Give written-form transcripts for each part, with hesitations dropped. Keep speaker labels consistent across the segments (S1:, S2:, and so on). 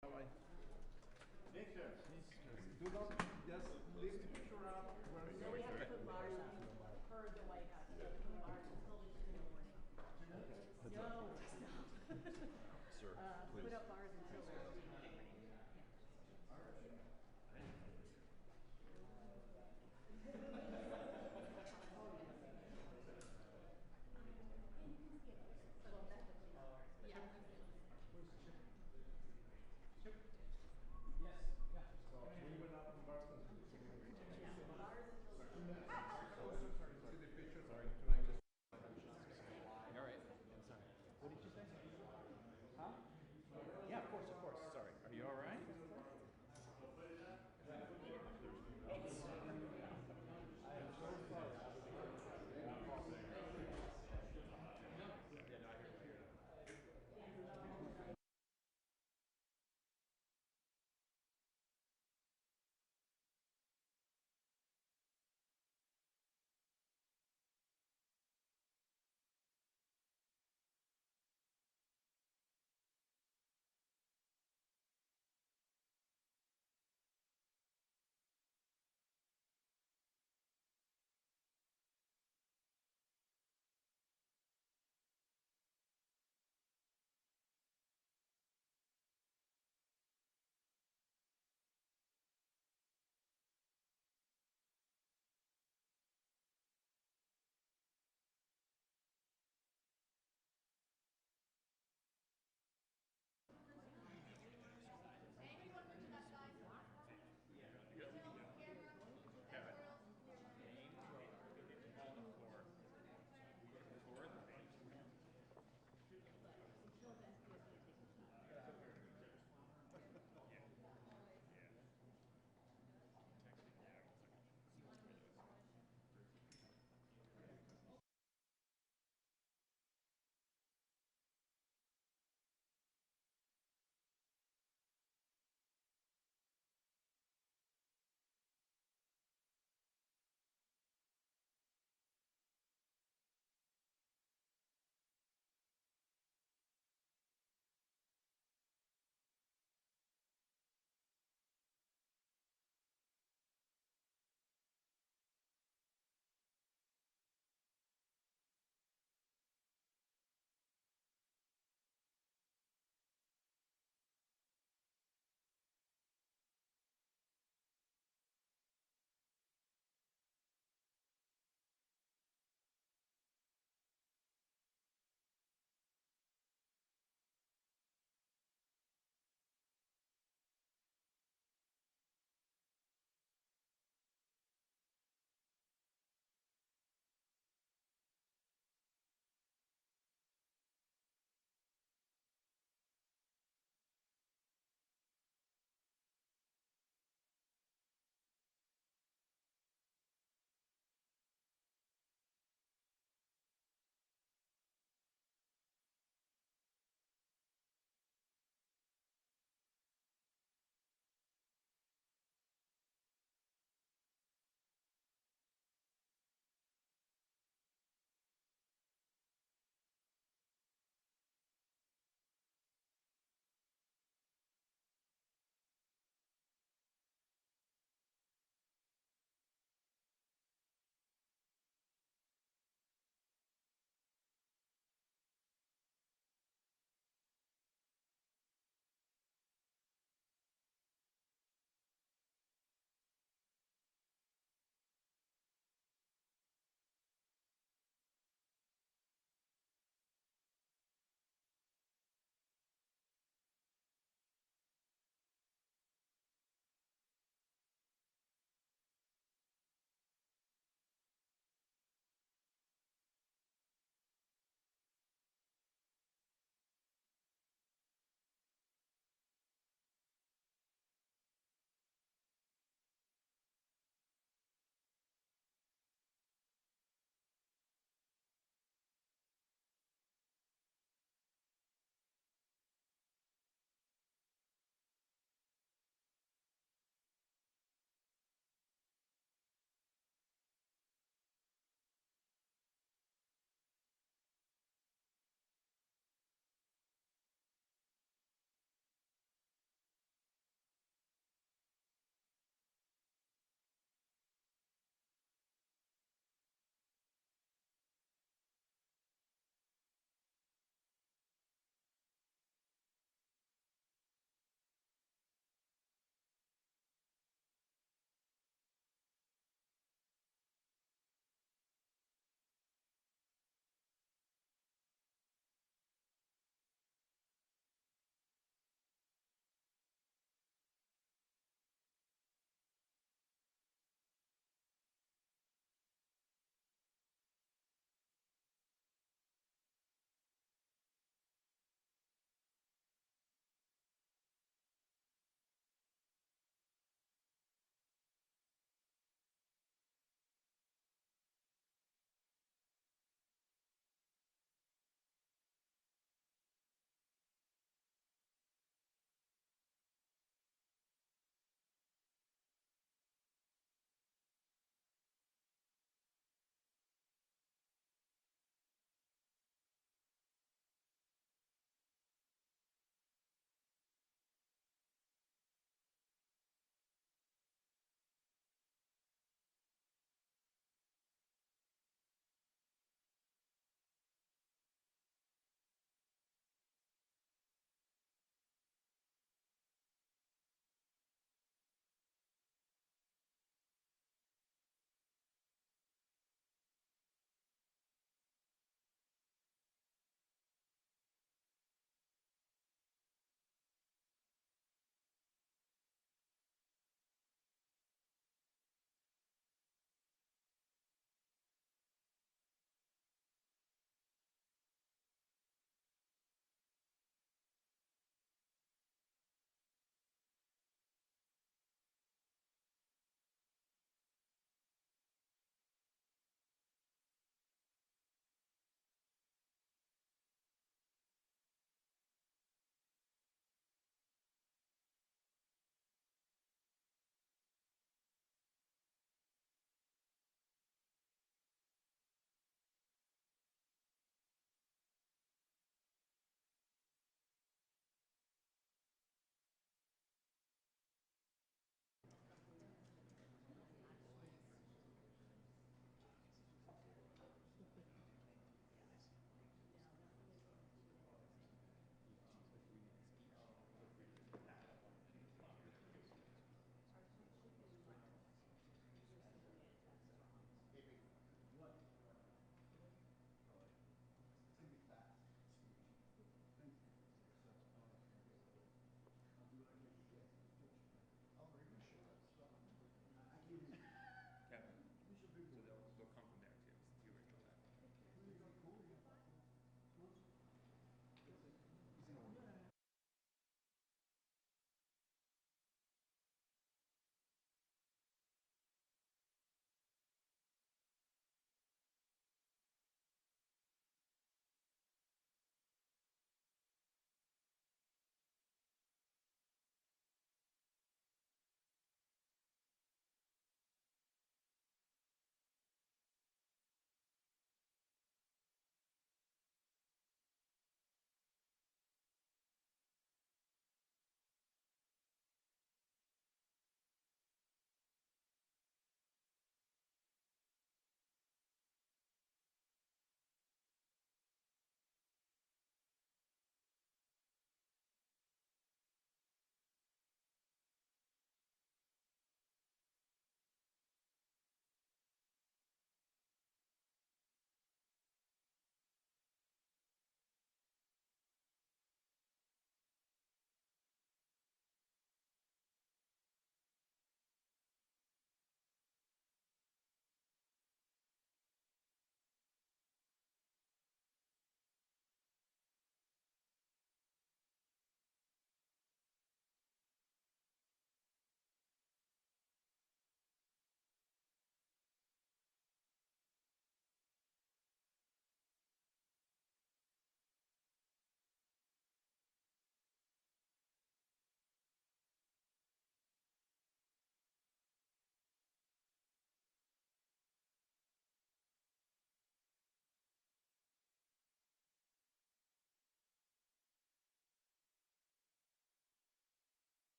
S1: Bye. Do not just leave the picture out where
S2: So we have to put bars up per the White House. We have to put bars until the 2 in the morning. No, stop.
S3: Sir, please.
S2: Put up bars until the 2 in the morning. Yeah.
S1: so we went up in Boston. See the picture? Sorry.
S3: All right. I'm sorry. What did you say? Huh? Yeah, of course, of course.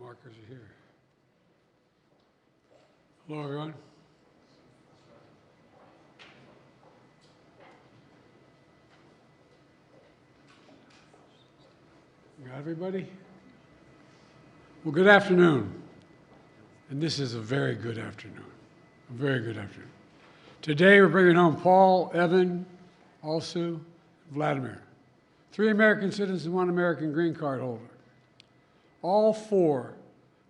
S4: Markers are here. Hello, everyone. You got everybody? Well, good afternoon. And this is a very good afternoon. A very good afternoon. Today we're bringing home Paul, Evan, Alsu, Vladimir. 3 American citizens and 1 American green card holder. All 4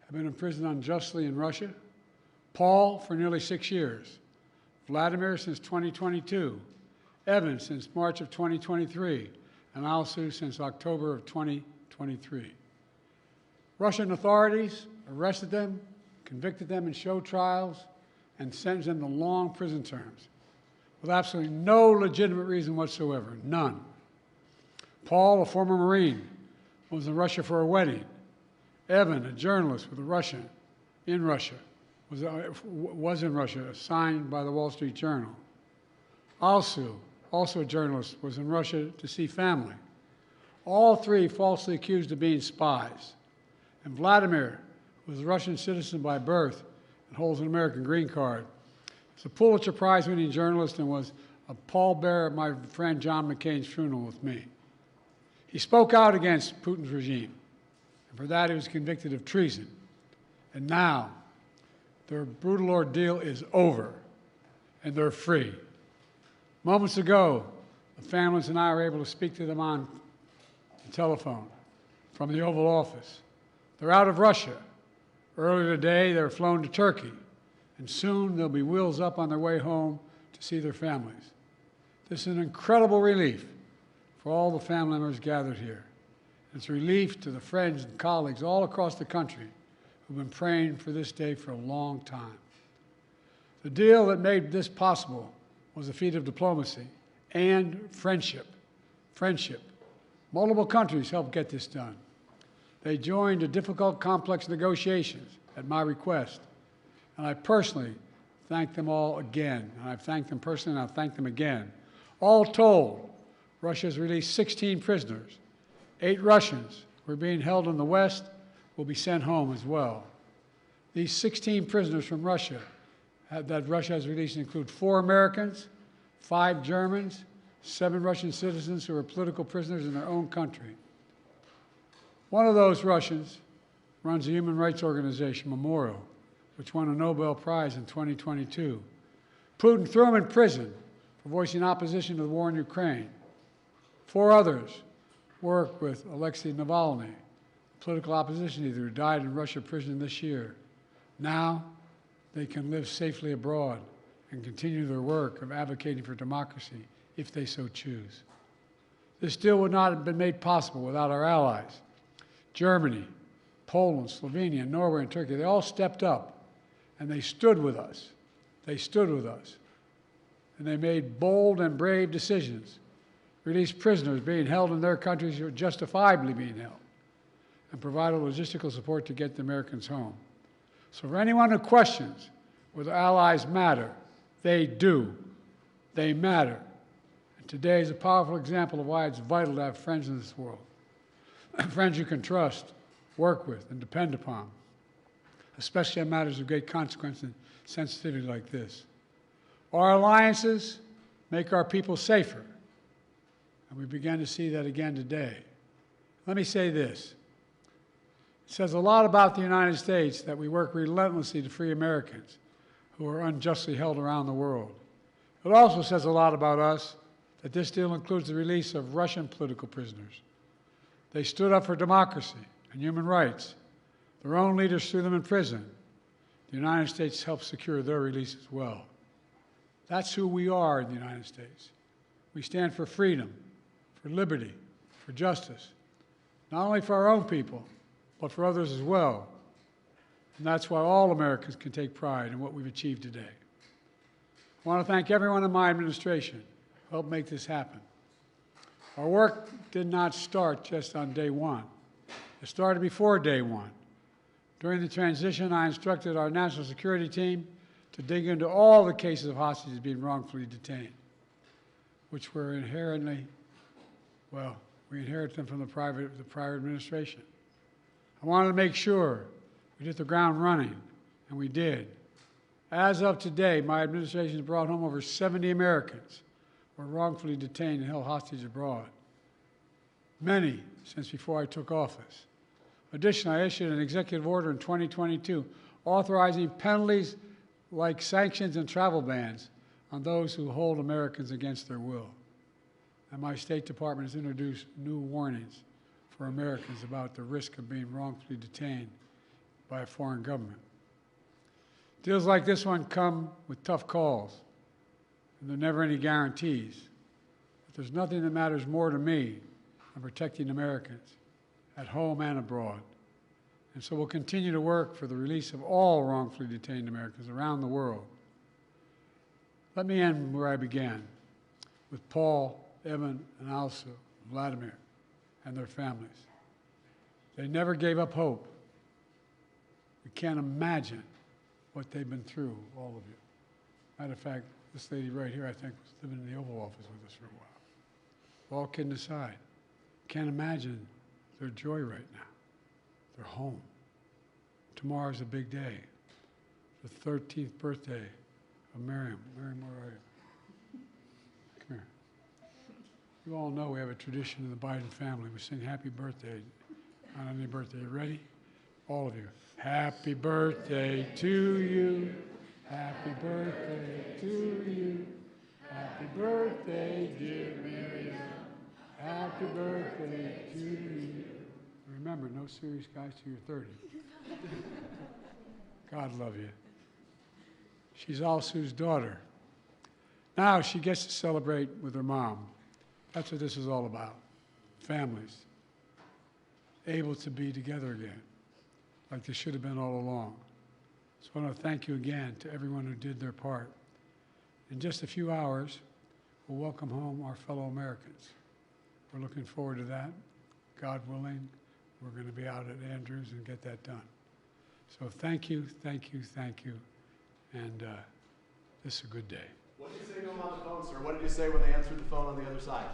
S4: have been imprisoned unjustly in Russia. Paul for nearly 6 years. Vladimir since 2022. Evan since March of 2023. And Alsu since October of 2023. Russian authorities arrested them, convicted them in show trials, and sentenced them to long prison terms with absolutely no legitimate reason whatsoever, none. Paul, a former Marine, was in Russia for a wedding. Evan, a journalist with a Russian, in Russia, was in Russia, signed by the Wall Street Journal. Alsu, also a journalist, was in Russia to see family. All 3 falsely accused of being spies. And Vladimir, who was a Russian citizen by birth and holds an American green card, is a Pulitzer Prize-winning journalist and was a pallbearer at my friend John McCain's funeral with me. He spoke out against Putin's regime, and for that he was convicted of treason. And now, their brutal ordeal is over, and they're free. Moments ago, the families and I were able to speak to them on the telephone from the Oval Office. They're out of Russia. Earlier today, they were flown to Turkey, and soon they'll be wheels up on their way home to see their families. This is an incredible relief for all the family members gathered here. It's a relief to the friends and colleagues all across the country who've been praying for this day for a long time. The deal that made this possible was a feat of diplomacy and friendship. Friendship. Multiple countries helped get this done. They joined a difficult, complex negotiations at my request. And I personally thank them all again. And I've thanked them personally, and I'll thank them again. All told, Russia has released 16 prisoners. 8 Russians who are being held in the West will be sent home as well. These 16 prisoners from Russia that Russia has released include 4 Americans, 5 Germans, 7 Russian citizens who are political prisoners in their own country. One of those Russians runs a human rights organization, Memorial, which won a Nobel Prize in 2022. Putin threw him in prison for voicing opposition to the war in Ukraine. 4 others work with Alexei Navalny, a political opposition leader who died in Russia prison this year. Now they can live safely abroad and continue their work of advocating for democracy if they so choose. This deal would not have been made possible without our allies. Germany, Poland, Slovenia, Norway, and Turkey, they all stepped up, and they stood with us. They stood with us. And they made bold and brave decisions, released prisoners being held in their countries who were justifiably being held, and provided logistical support to get the Americans home. So for anyone who questions whether allies matter, they do. They matter. And today is a powerful example of why it's vital to have friends in this world. Friends you can trust, work with, and depend upon, especially on matters of great consequence and sensitivity like this. Our alliances make our people safer, and we began to see that again today. Let me say this. It says a lot about the United States that we work relentlessly to free Americans who are unjustly held around the world. It also says a lot about us that this deal includes the release of Russian political prisoners. They stood up for democracy and human rights. Their own leaders threw them in prison. The United States helped secure their release as well. That's who we are in the United States. We stand for freedom, for liberty, for justice, not only for our own people, but for others as well. And that's why all Americans can take pride in what we've achieved today. I want to thank everyone in my administration who helped make this happen. Our work did not start just on day one. It started before day one. During the transition, I instructed our national security team to dig into all the cases of hostages being wrongfully detained, which were inherently, well, we inherited them from the prior administration. I wanted to make sure We hit the ground running, and we did. As of today, my administration has brought home over 70 Americans who were wrongfully detained and held hostage abroad, many since before I took office. Additionally, I issued an executive order in 2022 authorizing penalties like sanctions and travel bans on those who hold Americans against their will. And my State Department has introduced new warnings for Americans about the risk of being wrongfully detained by a foreign government. Deals like this one come with tough calls, and there are never any guarantees. But there's nothing that matters more to me than protecting Americans at home and abroad. And so we'll continue to work for the release of all wrongfully detained Americans around the world. Let me end where I began, with Paul, Evan, and also Vladimir and their families. They never gave up hope. We can't imagine what they've been through, all of you. Matter of fact, this lady right here, I think, was living in the Oval Office with us for a while. All kidding aside, can't imagine their joy right now. They're home. Tomorrow's a big day. The 13th birthday of Miriam. Miriam, where are you? Come here. You all know we have a tradition in the Biden family. We sing happy birthday on any birthday. You ready? All of you. Happy birthday to you. Happy birthday to you. Happy birthday, dear Miriam. Happy birthday to you. Remember, no serious guys till you're 30. God love you. She's Alsu's daughter. Now she gets to celebrate with her mom. That's what this is all about. Families able to be together again, like they should have been all along. So I want to thank you again to everyone who did their part. In just a few hours, we'll welcome home our fellow Americans. We're looking forward to that. God willing, we're going to be out at Andrews and get that done. So thank you, thank you, thank you, and this is a good day.
S5: What did you say to them on the phone, sir? What did you say when they answered the phone on the other side?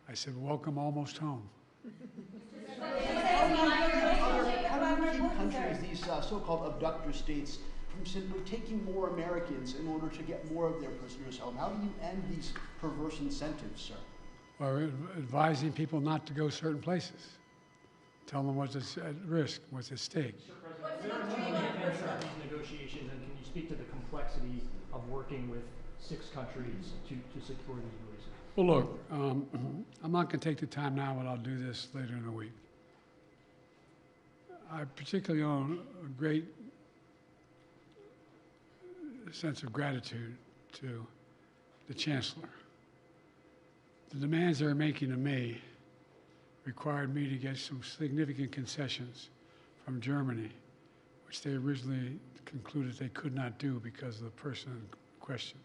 S4: I said, welcome almost home.
S6: How do you keep countries, these so-called abductor states, from simply taking more Americans in order to get more of their prisoners home? How do you end these perverse incentives, sir?
S4: Or advising people not to go certain places. Tell them what's at risk, what's at stake.
S7: These negotiations, and can you speak to the complexity of working with 6 countries to secure these releases?
S4: Well, look, I'm not going to take the time now, but I'll do this later in the week. I particularly own a great sense of gratitude to the Chancellor. The demands they were making of me required me to get some significant concessions from Germany, which they originally concluded they could not do because of the person in question.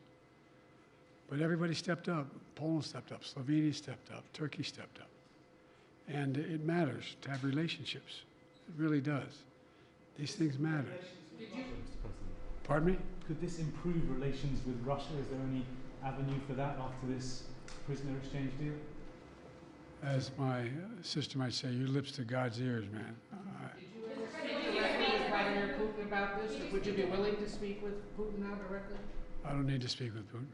S4: But everybody stepped up. Poland stepped up. Slovenia stepped up. Turkey stepped up. And it matters to have relationships. It really does. These things matter. Pardon me?
S8: Could this improve relations with Russia? Is there any avenue for that after this prisoner exchange deal?
S4: As my sister might say, your lips to God's ears, man.
S9: Did you ever speak with Vladimir Putin about this, or would you be willing to speak with Putin now directly?
S4: I don't need to speak with Putin.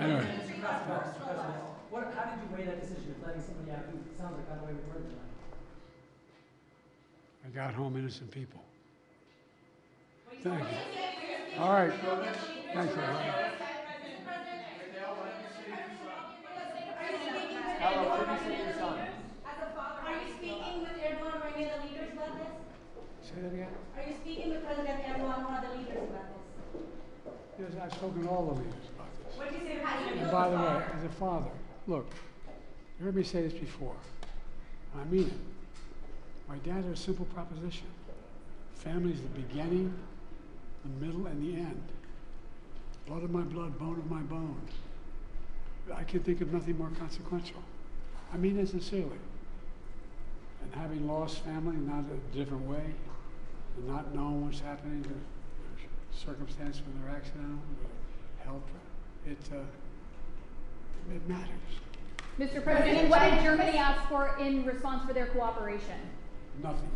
S4: Anyway.
S10: How did you weigh that decision of letting somebody out who sounds like got away with murder tonight?
S4: I got home innocent people. Thank you. All right. Thanks, everybody.
S2: Are you speaking with Erdogan or any of the leaders about this?
S4: Say that again?
S2: Are you speaking with President Erdogan or other leaders about this?
S4: Yes, I've spoken to all the leaders about this.
S2: What did you say about
S4: And by the way, as a father, look, you heard me say this before. I mean it. My dad had a simple proposition. Family is the beginning, the middle, and the end. Blood of my blood, bone of my bone. I can think of nothing more consequential. I mean it sincerely. And having lost family, not a different way, and not knowing what's happening, the circumstance when they're accidental, the health, it matters.
S11: Mr. President, what did Germany ask for in response for their cooperation?
S4: Nothing.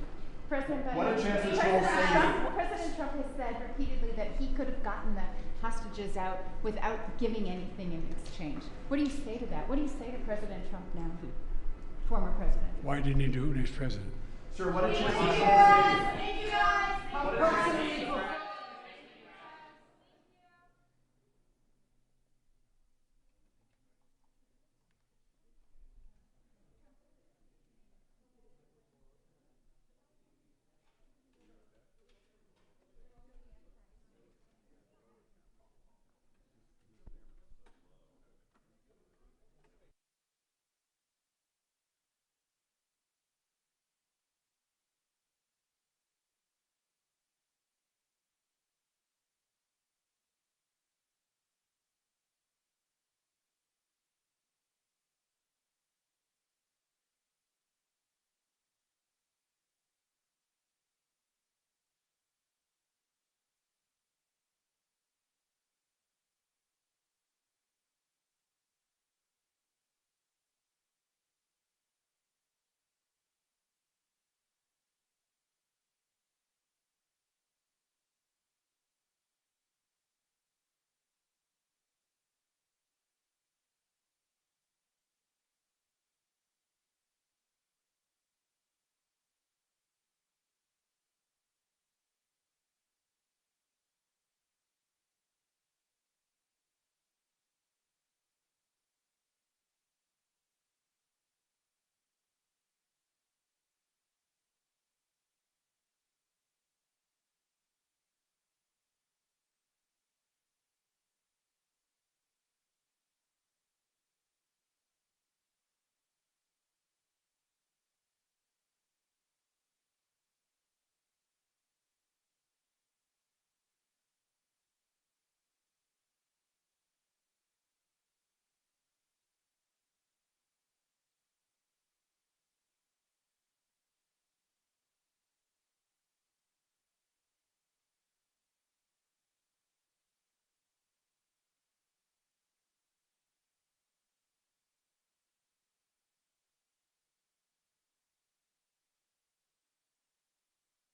S11: President Biden.
S5: What did Chancellor Scholz say?
S11: President Trump has said repeatedly that he could have gotten the hostages out without giving anything in exchange. What do you say to that? What do you say to President Trump now? Former president.
S4: Why didn't he do it when he was president?
S5: Sir, what did Chancellor Scholz say?
S2: Thank you guys.
S5: What did Chancellor